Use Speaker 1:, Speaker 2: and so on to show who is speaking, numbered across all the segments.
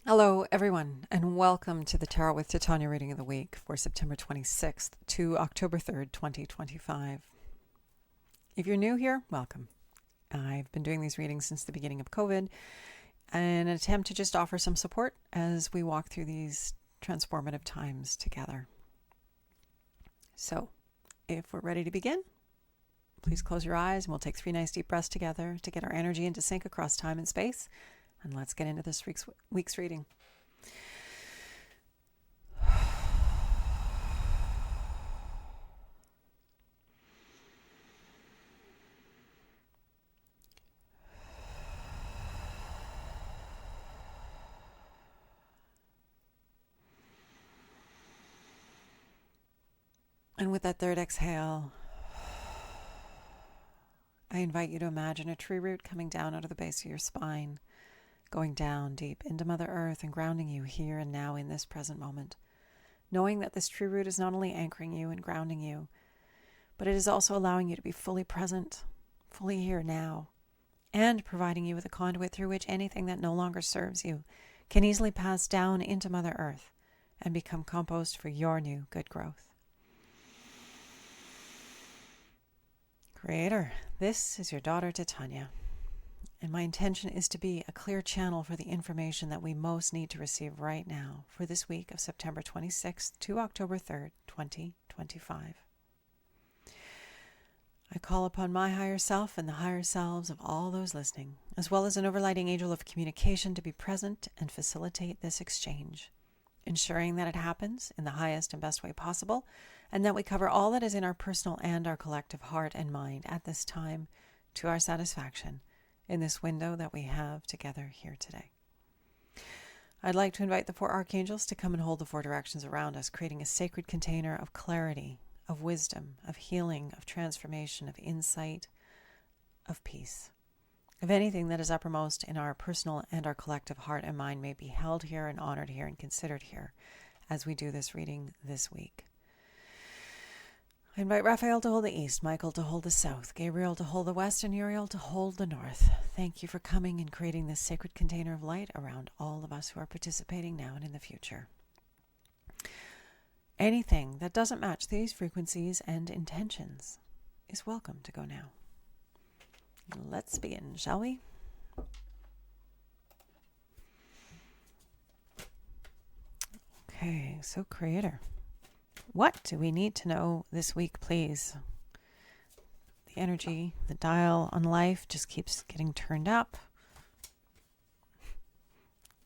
Speaker 1: Hello, everyone, and welcome to the Tarot with Titania reading of the week for September 26th to October 3rd, 2025. If you're new here, welcome. I've been doing these readings since the beginning of COVID in an attempt to just offer some support as we walk through these transformative times together. So, if we're ready to begin, please close your eyes and we'll take 3 nice deep breaths together to get our energy into sync across time and space. And let's get into this week's reading. And with that third exhale, I invite you to imagine a tree root coming down out of the base of your spine, going down deep into Mother Earth and grounding you here and now in this present moment, knowing that this tree root is not only anchoring you and grounding you, but it is also allowing you to be fully present, fully here now, and providing you with a conduit through which anything that no longer serves you can easily pass down into Mother Earth and become compost for your new good growth. Creator, this is your daughter Titania, and my intention is to be a clear channel for the information that we most need to receive right now for this week of September 26th to October 3rd, 2025. I call upon my higher self and the higher selves of all those listening, as well as an overlighting angel of communication to be present and facilitate this exchange, ensuring that it happens in the highest and best way possible, and that we cover all that is in our personal and our collective heart and mind at this time to our satisfaction in this window that we have together here today. I'd like to invite the 4 archangels to come and hold the 4 directions around us, creating a sacred container of clarity, of wisdom, of healing, of transformation, of insight, of peace. If anything that is uppermost in our personal and our collective heart and mind may be held here and honored here and considered here as we do this reading this week. I invite Raphael to hold the east, Michael to hold the south, Gabriel to hold the west, and Uriel to hold the north. Thank you for coming and creating this sacred container of light around all of us who are participating now and in the future. Anything that doesn't match these frequencies and intentions is welcome to go now. Let's begin, shall we? Okay, so Creator, what do we need to know this week, please? The energy, the dial on life just keeps getting turned up.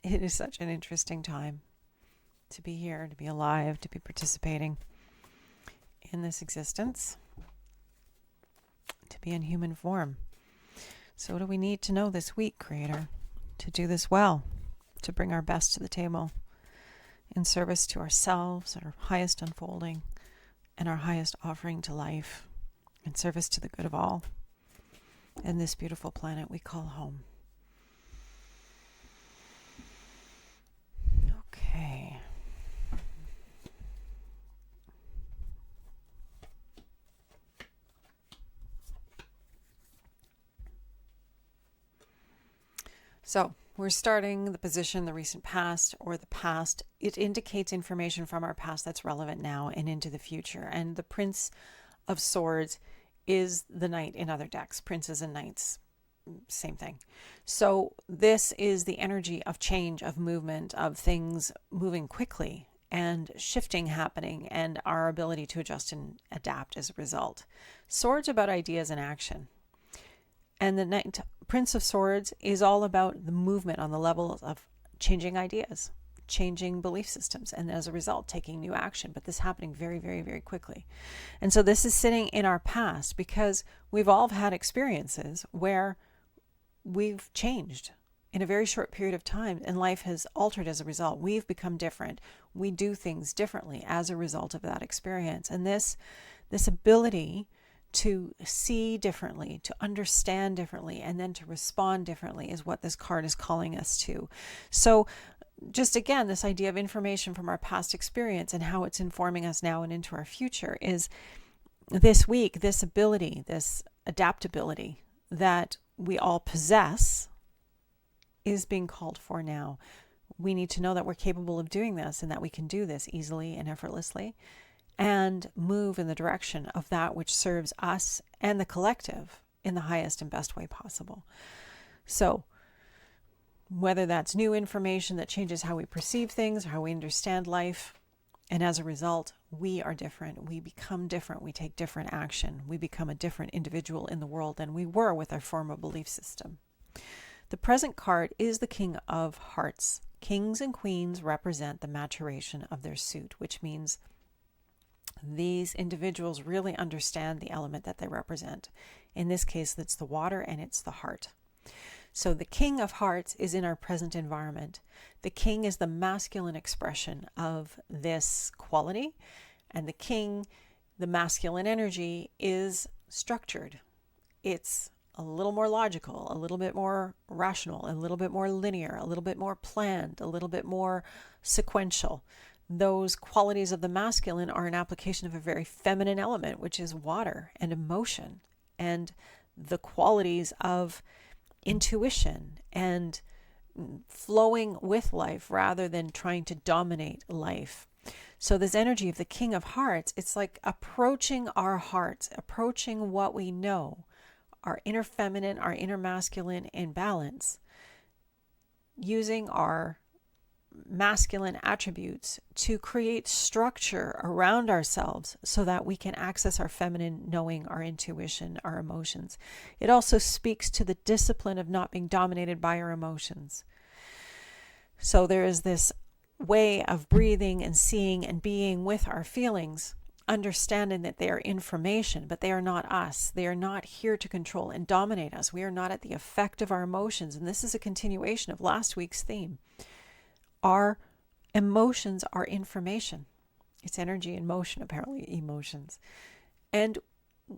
Speaker 1: It is such an interesting time to be here, to be alive, to be participating in this existence, to be in human form. So what do we need to know this week, Creator, to do this well, to bring our best to the table in service to ourselves, our highest unfolding, and our highest offering to life, in service to the good of all, and this beautiful planet we call home. Okay. So, we're starting the position, the recent past, or the past. It indicates information from our past that's relevant now and into the future. And the Prince of Swords is the knight in other decks. Princes and knights, same thing. So this is the energy of change, of movement, of things moving quickly and shifting happening, and our ability to adjust and adapt as a result. Swords about ideas and action. And the Knight, Prince of Swords is all about the movement on the level of changing ideas, changing belief systems, and as a result, taking new action. But this happening very, very, very quickly. And so this is sitting in our past because we've all had experiences where we've changed in a very short period of time and life has altered as a result. We've become different. We do things differently as a result of that experience. And this ability to see differently, to understand differently, and then to respond differently is what this card is calling us to. So just again, this idea of information from our past experience and how it's informing us now and into our future is this week, this ability, this adaptability that we all possess is being called for now. we need to know that we're capable of doing this and that we can do this easily and effortlessly and move in the direction of that which serves us and the collective in the highest and best way possible. So whether that's new information that changes how we perceive things or how we understand life, and as a result, we are different. We become different. We take different action. We become a different individual in the world than we were with our former belief system. The present card is the King of Hearts. Kings and queens represent the maturation of their suit, which means these individuals really understand the element that they represent. In this case, it's the water and it's the heart. So the King of Hearts is in our present environment. The king is the masculine expression of this quality, and the king, the masculine energy, is structured. It's a little more logical, a little bit more rational, a little bit more linear, a little bit more planned, a little bit more sequential. Those qualities of the masculine are an application of a very feminine element, which is water and emotion, and the qualities of intuition and flowing with life rather than trying to dominate life. So this energy of the King of Hearts, it's like approaching our hearts, approaching what we know, our inner feminine, our inner masculine in balance, using our masculine attributes to create structure around ourselves so that we can access our feminine knowing, our intuition, our emotions. It also speaks to the discipline of not being dominated by our emotions. So there is this way of breathing and seeing and being with our feelings, understanding that they are information, but they are not us. They are not here to control and dominate us. We are not at the effect of our emotions. And this is a continuation of last week's theme. Our emotions are information. It's energy in motion, apparently, emotions. And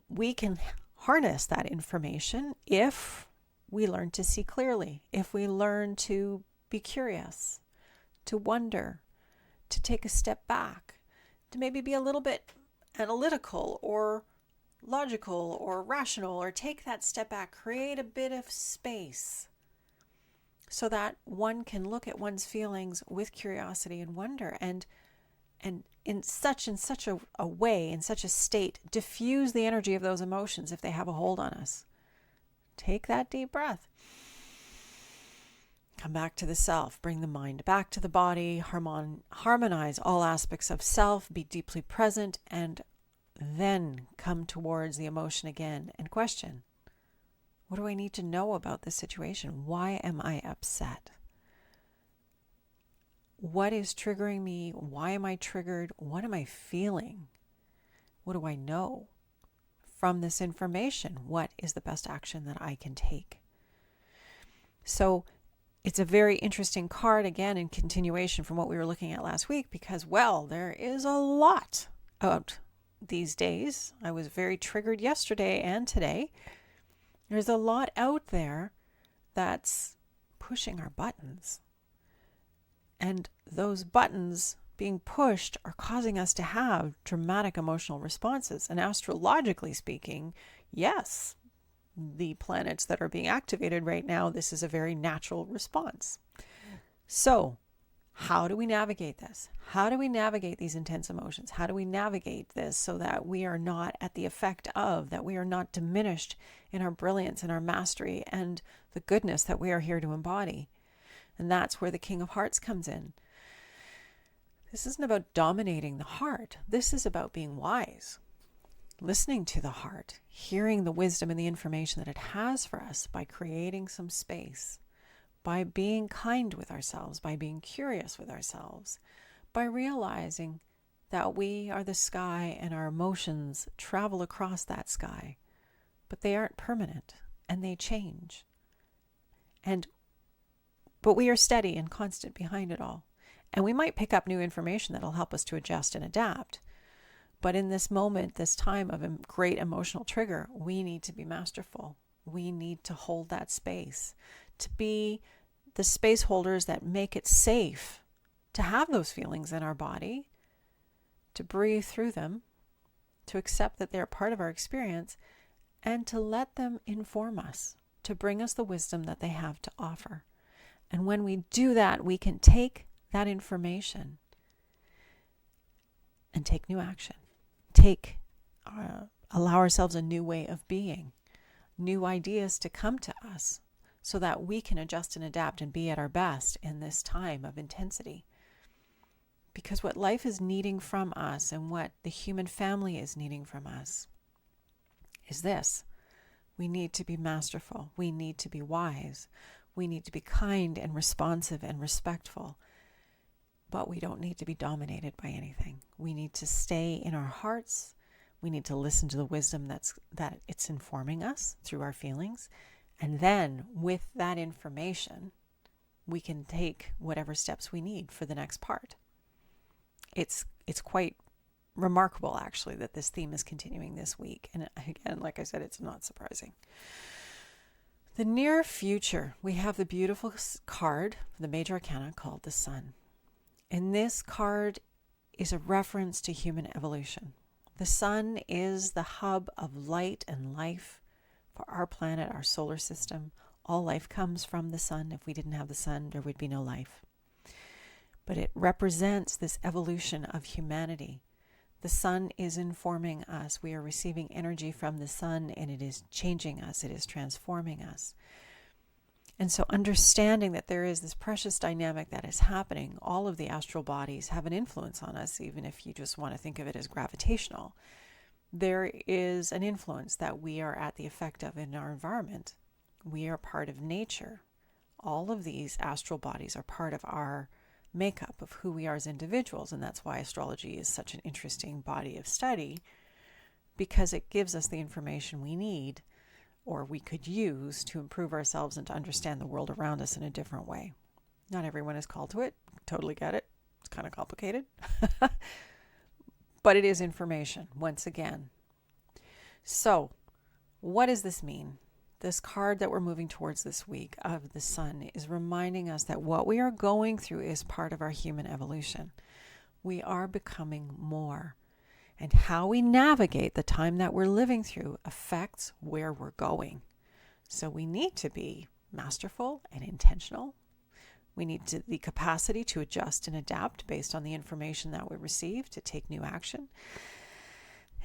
Speaker 1: we can harness that information if we learn to see clearly, if we learn to be curious, to wonder, to take a step back, to maybe be a little bit analytical or logical or rational, or take that step back, create a bit of space, so that one can look at one's feelings with curiosity and wonder, and in such a way, in such a state, diffuse the energy of those emotions if they have a hold on us. Take that deep breath. Come back to the self. Bring the mind back to the body. Harmonize all aspects of self. Be deeply present, and then come towards the emotion again and question. What do I need to know about this situation? Why am I upset? What is triggering me? Why am I triggered? What am I feeling? What do I know from this information? What is the best action that I can take? So it's a very interesting card, again, in continuation from what we were looking at last week, because, well, there is a lot out these days. I was very triggered yesterday and today. There's a lot out there that's pushing our buttons. And those buttons being pushed are causing us to have dramatic emotional responses. And astrologically speaking, yes, the planets that are being activated right now, this is a very natural response. So, how do we navigate this? How do we navigate these intense emotions? How do we navigate this so that we are not at the effect of, that we are not diminished in our brilliance and our mastery and the goodness that we are here to embody? And that's where the King of Hearts comes in. This isn't about dominating the heart. This is about being wise, listening to the heart, hearing the wisdom and the information that it has for us by creating some space, by being kind with ourselves, by being curious with ourselves, by realizing that we are the sky and our emotions travel across that sky, but they aren't permanent and they change. But we are steady and constant behind it all. And we might pick up new information that'll help us to adjust and adapt. But in this moment, this time of a great emotional trigger, we need to be masterful. We need to hold that space, to be the space holders that make it safe to have those feelings in our body, to breathe through them, to accept that they're part of our experience, and to let them inform us, to bring us the wisdom that they have to offer. And when we do that, we can take that information and take new action. Allow ourselves a new way of being, new ideas to come to us so that we can adjust and adapt and be at our best in this time of intensity. Because what life is needing from us and what the human family is needing from us is this. We need to be masterful. We need to be wise. We need to be kind and responsive and respectful. But we don't need to be dominated by anything. We need to stay in our hearts. We need to listen to the wisdom that it's informing us through our feelings. And then with that information, we can take whatever steps we need for the next part. It's quite remarkable, actually, that this theme is continuing this week. And again, like I said, it's not surprising. The near future, we have the beautiful card, the major arcana, called the Sun. And this card is a reference to human evolution. The sun is the hub of light and life for our planet, our solar system. All life comes from the sun. If we didn't have the sun, there would be no life. But it represents this evolution of humanity. The sun is informing us. We are receiving energy from the sun, and it is changing us. It is transforming us. And so understanding that there is this precious dynamic that is happening, all of the astral bodies have an influence on us, even if you just want to think of it as gravitational. There is an influence that we are at the effect of in our environment. We are part of nature. All of these astral bodies are part of our makeup of who we are as individuals, and that's why astrology is such an interesting body of study, because it gives us the information we need or we could use to improve ourselves and to understand the world around us in a different way. Not everyone is called to it. Totally get it. It's kind of complicated. But it is information, once again. So, what does this mean? This card that we're moving towards this week of the sun is reminding us that what we are going through is part of our human evolution. We are becoming more. And how we navigate the time that we're living through affects where we're going. So we need to be masterful and intentional. We need the capacity to adjust and adapt based on the information that we receive, to take new action.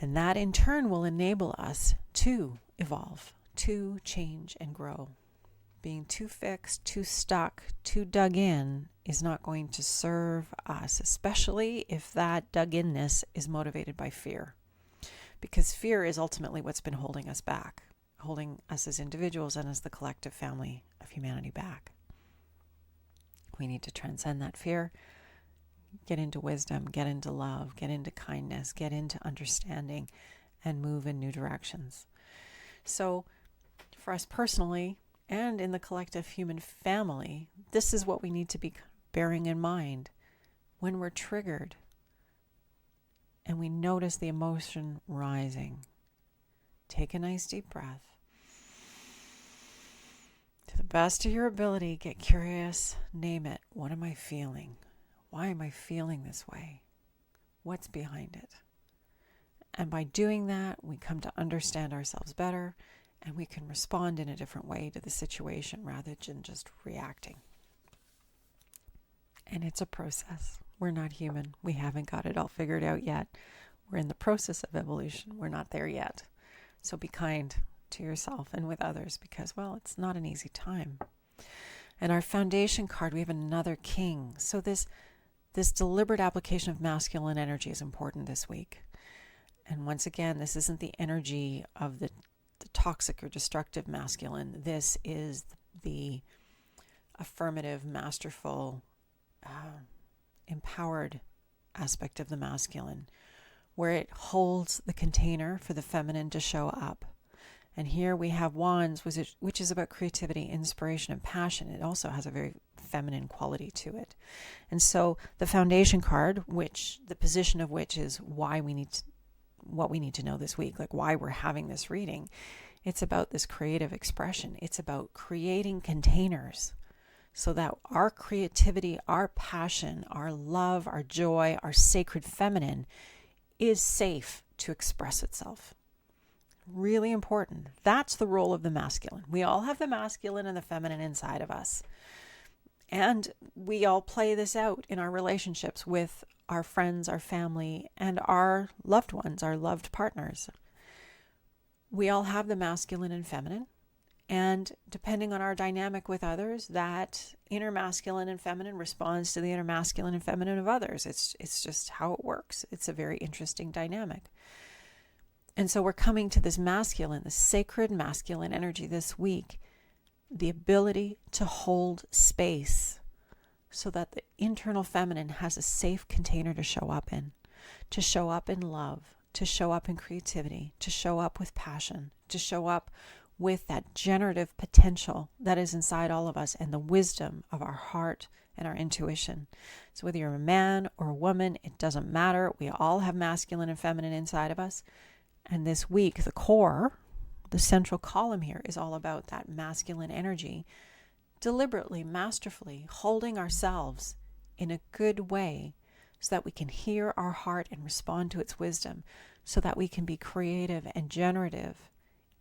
Speaker 1: And that in turn will enable us to evolve, to change and grow. Being too fixed, too stuck, too dug in is not going to serve us, especially if that dug-inness is motivated by fear. Because fear is ultimately what's been holding us back, holding us as individuals and as the collective family of humanity back. We need to transcend that fear, get into wisdom, get into love, get into kindness, get into understanding, and move in new directions. So for us personally, and in the collective human family, this is what we need to be bearing in mind when we're triggered and we notice the emotion rising. Take a nice deep breath. To the best of your ability, get curious, name it. What am I feeling? Why am I feeling this way? What's behind it? And by doing that, we come to understand ourselves better, and we can respond in a different way to the situation rather than just reacting. And it's a process. We're not human. We haven't got it all figured out yet. We're in the process of evolution. We're not there yet. So be kind to yourself and with others because, well, it's not an easy time. And our foundation card, we have another king. So this deliberate application of masculine energy is important this week. And once again, this isn't the energy of the toxic or destructive masculine. This is the affirmative, masterful, empowered aspect of the masculine, where it holds the container for the feminine to show up. And here we have wands, which is about creativity, inspiration, and passion. It also has a very feminine quality to it. And so the foundation card, which the position of which is what we need to know this week, like why we're having this reading. It's about this creative expression. It's about creating containers so that our creativity, our passion, our love, our joy, our sacred feminine is safe to express itself. Really important. That's the role of the masculine. We all have the masculine and the feminine inside of us. And we all play this out in our relationships with our friends, our family, and our loved ones, our loved partners. We all have the masculine and feminine. And depending on our dynamic with others, that inner masculine and feminine responds to the inner masculine and feminine of others. It's just how it works. It's a very interesting dynamic. And so we're coming to this masculine, the sacred masculine energy this week, the ability to hold space so that the internal feminine has a safe container to show up in love, to show up in creativity, to show up with passion, to show up with that generative potential that is inside all of us and the wisdom of our heart and our intuition. So whether you're a man or a woman, it doesn't matter. We all have masculine and feminine inside of us. And this week, the core, the central column here is all about that masculine energy, deliberately, masterfully holding ourselves in a good way so that we can hear our heart and respond to its wisdom, so that we can be creative and generative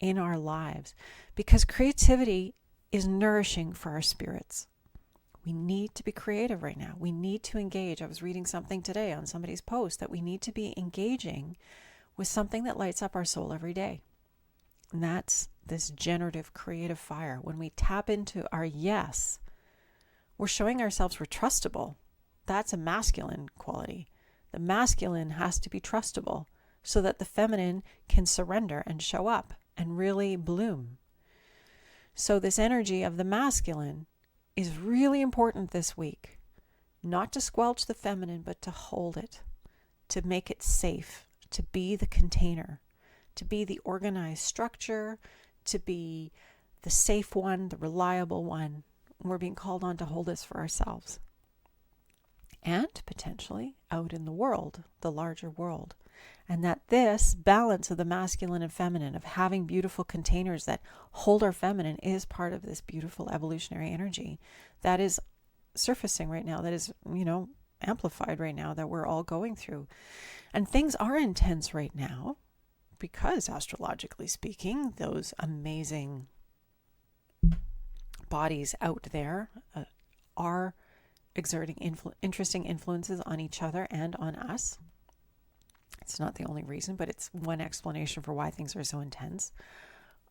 Speaker 1: in our lives, because creativity is nourishing for our spirits. We need to be creative right now. We need to engage. I was reading something today on somebody's post that we need to be engaging with something that lights up our soul every day. And that's this generative creative fire. When we tap into our yes, we're showing ourselves we're trustable. That's a masculine quality. The masculine has to be trustable so that the feminine can surrender and show up and really bloom. So this energy of the masculine is really important this week. Not to squelch the feminine, but to hold it, to make it safe, to be the container, to be the organized structure, to be the safe one, the reliable one. We're being called on to hold this for ourselves. And potentially out in the world, the larger world. And that this balance of the masculine and feminine, of having beautiful containers that hold our feminine, is part of this beautiful evolutionary energy that is surfacing right now, that is, amplified right now, that we're all going through. And things are intense right now because, astrologically speaking, those amazing bodies out there are exerting interesting influences on each other and on us. It's not the only reason, but it's one explanation for why things are so intense.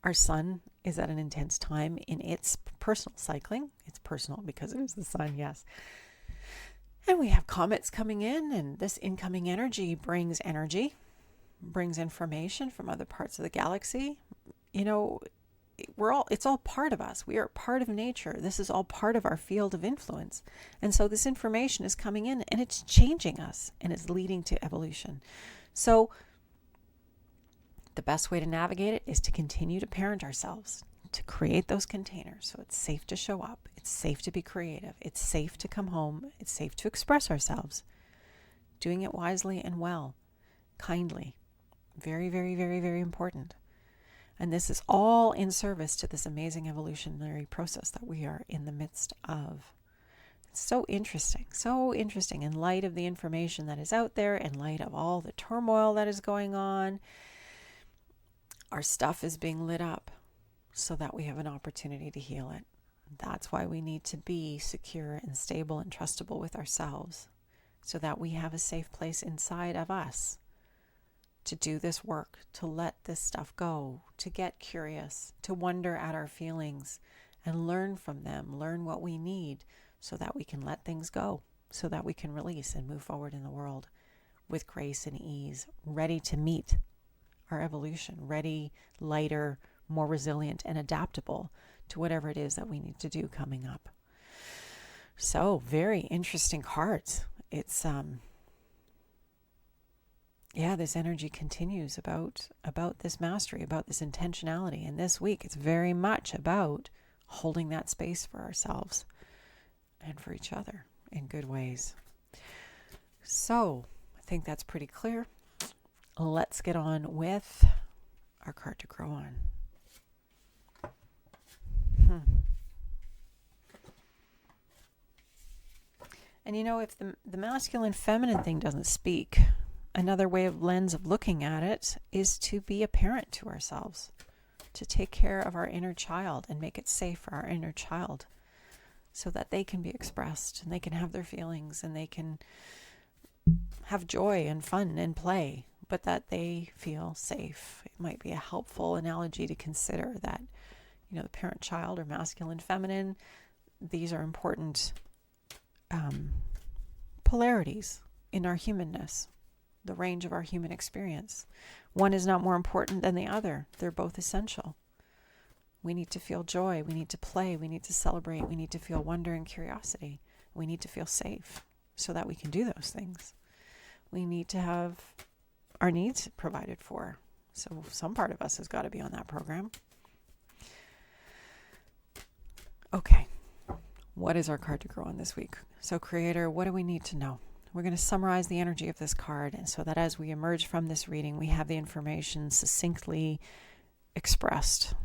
Speaker 1: Our sun is at an intense time in its personal cycling. It's personal because it is the sun, yes. And we have comets coming in, and this incoming energy brings information from other parts of the galaxy. It's all part of us. We are part of nature. This is all part of our field of influence. And so this information is coming in and it's changing us and it's leading to evolution. So the best way to navigate it is to continue to parent ourselves, to create those containers so it's safe to show up, it's safe to be creative, it's safe to come home, it's safe to express ourselves, doing it wisely and well, kindly. Very, very, very, very important. And this is all in service to this amazing evolutionary process that we are in the midst of. It's so interesting in light of the information that is out there, in light of all the turmoil that is going on. Our stuff is being lit up so that we have an opportunity to heal it. That's why we need to be secure and stable and trustable with ourselves, so that we have a safe place inside of us to do this work, to let this stuff go, to get curious, to wonder at our feelings and learn from them, learn what we need so that we can let things go, so that we can release and move forward in the world with grace and ease, ready to meet our evolution, ready, lighter, more resilient and adaptable to whatever it is that we need to do coming up. So, very interesting cards. It's this energy continues about this mastery, about this intentionality. And this week, it's very much about holding that space for ourselves and for each other in good ways. So, I think that's pretty clear. Let's get on with our card to grow on. And if the masculine feminine thing doesn't speak, another lens of looking at it is to be a parent to ourselves, to take care of our inner child and make it safe for our inner child, so that they can be expressed and they can have their feelings and they can have joy and fun and play, but that they feel safe. It might be a helpful analogy to consider that, the parent-child or masculine-feminine, these are important polarities in our humanness, the range of our human experience. One is not more important than the other. They're both essential. We need to feel joy. We need to play. We need to celebrate. We need to feel wonder and curiosity. We need to feel safe so that we can do those things. We need to have our needs provided for. So some part of us has got to be on that program. Okay. What is our card to grow on this week? So Creator, what do we need to know? We're going to summarize the energy of this card, and so that as we emerge from this reading, we have the information succinctly expressed,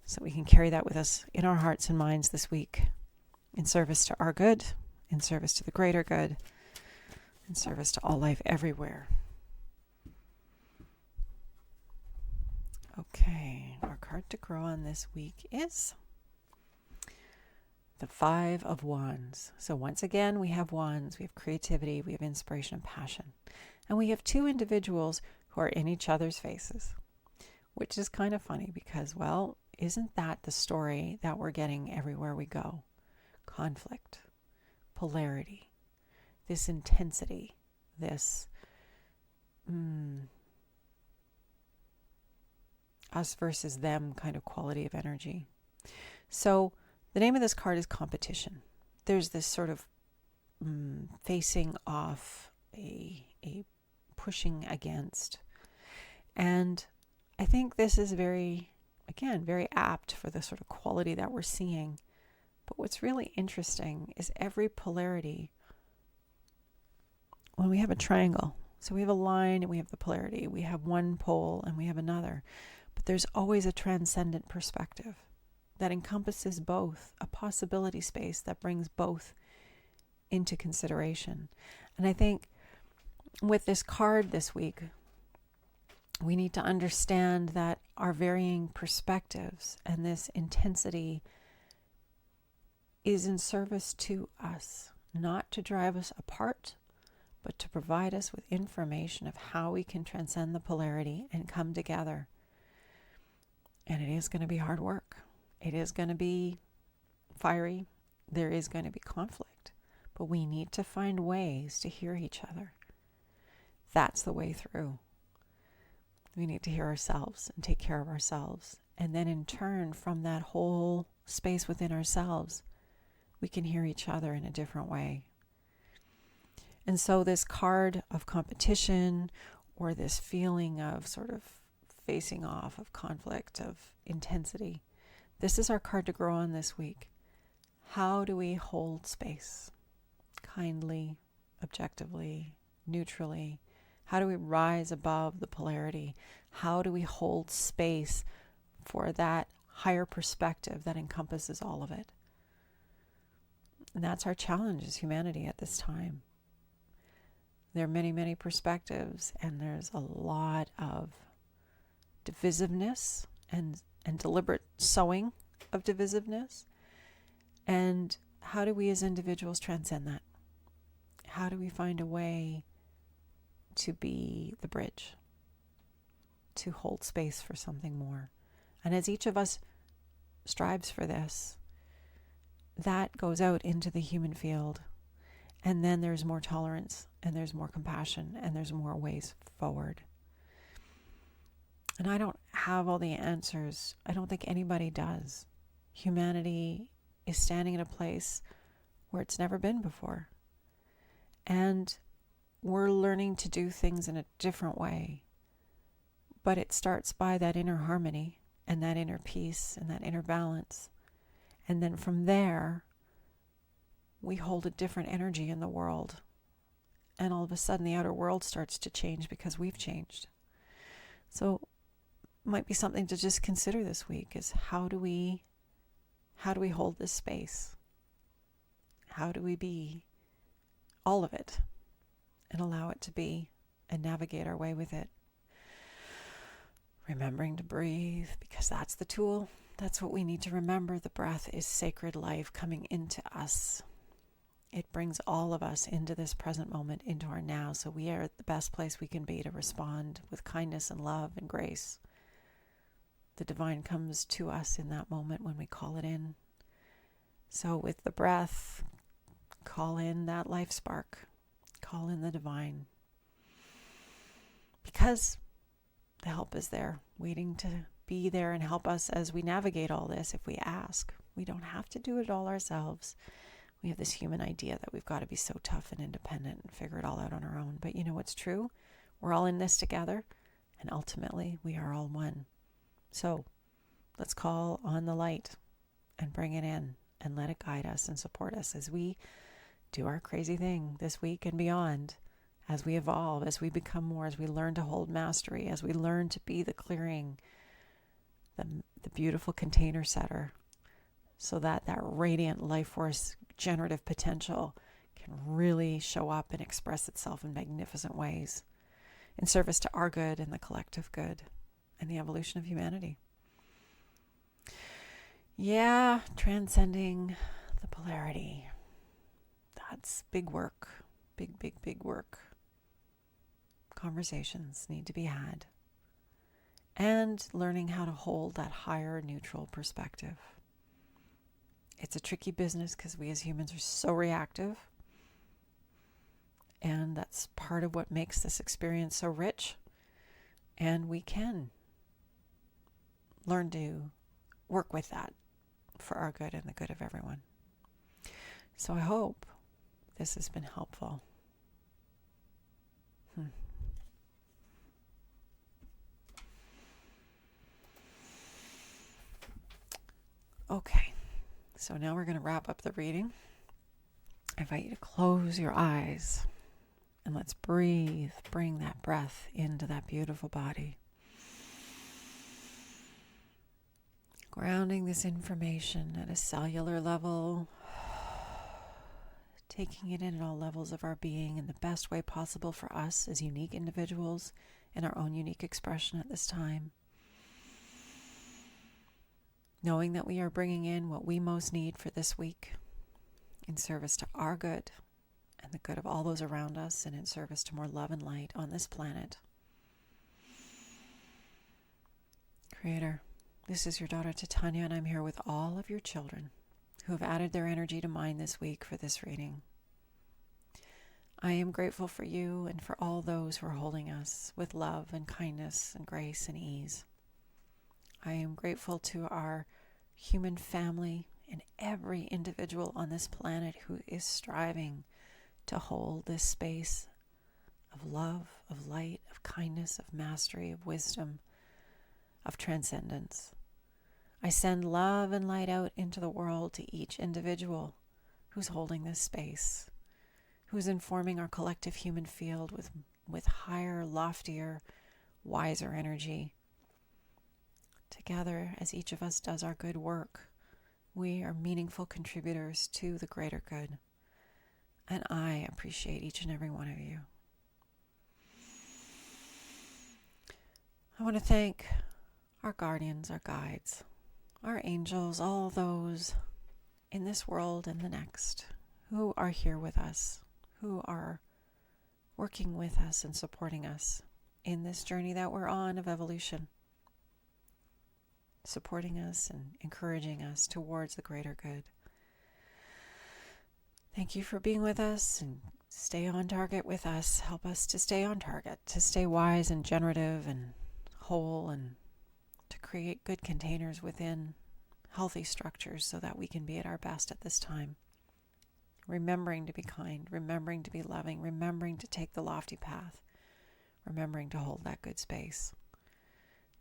Speaker 1: so we can carry that with us in our hearts and minds this week, in service to our good, in service to the greater good, in service to all life everywhere. Okay, our card to grow on this week is the Five of Wands. So once again, we have wands, we have creativity, we have inspiration and passion. And we have two individuals who are in each other's faces, which is kind of funny because, well, isn't that the story that we're getting everywhere we go? Conflict, polarity, this intensity, this us versus them kind of quality of energy. So the name of this card is competition. There's this sort of facing off, a pushing against. And I think this is very apt for the sort of quality that we're seeing. But what's really interesting is every polarity, when we have a triangle, so we have a line and we have the polarity, we have one pole and we have another, but there's always a transcendent perspective that encompasses both, a possibility space that brings both into consideration. And I think with this card this week, we need to understand that our varying perspectives and this intensity is in service to us, not to drive us apart, but to provide us with information of how we can transcend the polarity and come together. And it is going to be hard work. It is going to be fiery. There is going to be conflict. But we need to find ways to hear each other. That's the way through. We need to hear ourselves and take care of ourselves. And then in turn, from that whole space within ourselves, we can hear each other in a different way. And so this card of competition, or this feeling of sort of facing off, of conflict, of intensity, this is our card to grow on this week. How do we hold space? Kindly, objectively, neutrally. How do we rise above the polarity? How do we hold space for that higher perspective that encompasses all of it? And that's our challenge as humanity at this time. There are many, many perspectives, and there's a lot of divisiveness and deliberate sowing of divisiveness. And how do we as individuals transcend that? How do we find a way to be the bridge, to hold space for something more? And as each of us strives for this, that goes out into the human field. And then there's more tolerance, and there's more compassion, and there's more ways forward. And I don't have all the answers. I don't think anybody does. Humanity is standing in a place where it's never been before. And we're learning to do things in a different way. But it starts by that inner harmony and that inner peace and that inner balance. And then from there, we hold a different energy in the world. And all of a sudden, the outer world starts to change because we've changed. So might be something to just consider this week is how do we hold this space? How do we be all of it and allow it to be and navigate our way with it? Remembering to breathe, because that's the tool. That's what we need to remember. The breath is sacred life coming into us. It brings all of us into this present moment, into our now. So we are at the best place we can be to respond with kindness and love and grace. The divine comes to us in that moment when we call it in. So with the breath, call in that life spark. Call in the divine. Because the help is there, waiting to be there and help us as we navigate all this if we ask. We don't have to do it all ourselves. We have this human idea that we've got to be so tough and independent and figure it all out on our own. But you know what's true? We're all in this together, and ultimately we are all one. So let's call on the light and bring it in and let it guide us and support us as we do our crazy thing this week and beyond, as we evolve, as we become more, as we learn to hold mastery, as we learn to be the clearing, the beautiful container setter, so that radiant life force generative potential can really show up and express itself in magnificent ways in service to our good and the collective good and the evolution of humanity. Yeah, transcending the polarity. That's big work. Big work. Conversations need to be had. And learning how to hold that higher neutral perspective. It's a tricky business because we as humans are so reactive. And that's part of what makes this experience so rich. And we can learn to work with that for our good and the good of everyone. So I hope this has been helpful. Okay, so now we're going to wrap up the reading. I invite you to close your eyes and let's breathe. Bring that breath into that beautiful body. Grounding this information at a cellular level, taking it in at all levels of our being in the best way possible for us as unique individuals in our own unique expression at this time. Knowing that we are bringing in what we most need for this week in service to our good and the good of all those around us and in service to more love and light on this planet. Creator, this is your daughter Titania, and I'm here with all of your children who have added their energy to mine this week for this reading. I am grateful for you and for all those who are holding us with love and kindness and grace and ease. I am grateful to our human family and every individual on this planet who is striving to hold this space of love, of light, of kindness, of mastery, of wisdom, of transcendence. I send love and light out into the world to each individual who's holding this space, who's informing our collective human field with higher, loftier, wiser energy. Together, as each of us does our good work, we are meaningful contributors to the greater good. And I appreciate each and every one of you. I want to thank our guardians, our guides, our angels, all those in this world and the next who are here with us, who are working with us and supporting us in this journey that we're on of evolution, supporting us and encouraging us towards the greater good. Thank you for being with us and stay on target with us. Help us to stay on target, to stay wise and generative and whole, and to create good containers within healthy structures so that we can be at our best at this time. Remembering to be kind, remembering to be loving, remembering to take the lofty path, remembering to hold that good space.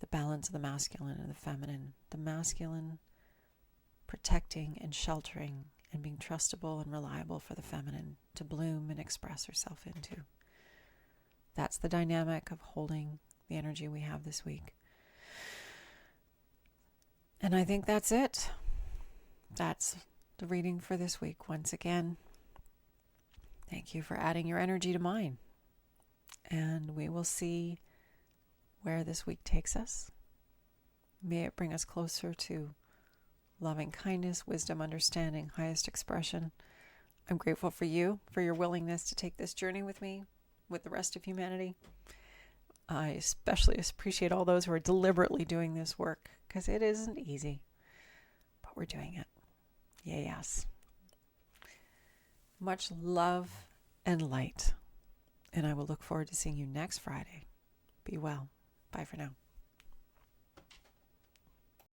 Speaker 1: The balance of the masculine and the feminine. The masculine protecting and sheltering and being trustable and reliable for the feminine to bloom and express herself into. That's the dynamic of holding the energy we have this week. And I think that's it. That's the reading for this week. Once again, thank you for adding your energy to mine. And we will see where this week takes us. May it bring us closer to loving kindness, wisdom, understanding, highest expression. I'm grateful for you, for your willingness to take this journey with me, with the rest of humanity. I especially appreciate all those who are deliberately doing this work, because it isn't easy, but we're doing it. Yes. Much love and light. And I will look forward to seeing you next Friday. Be well. Bye for now.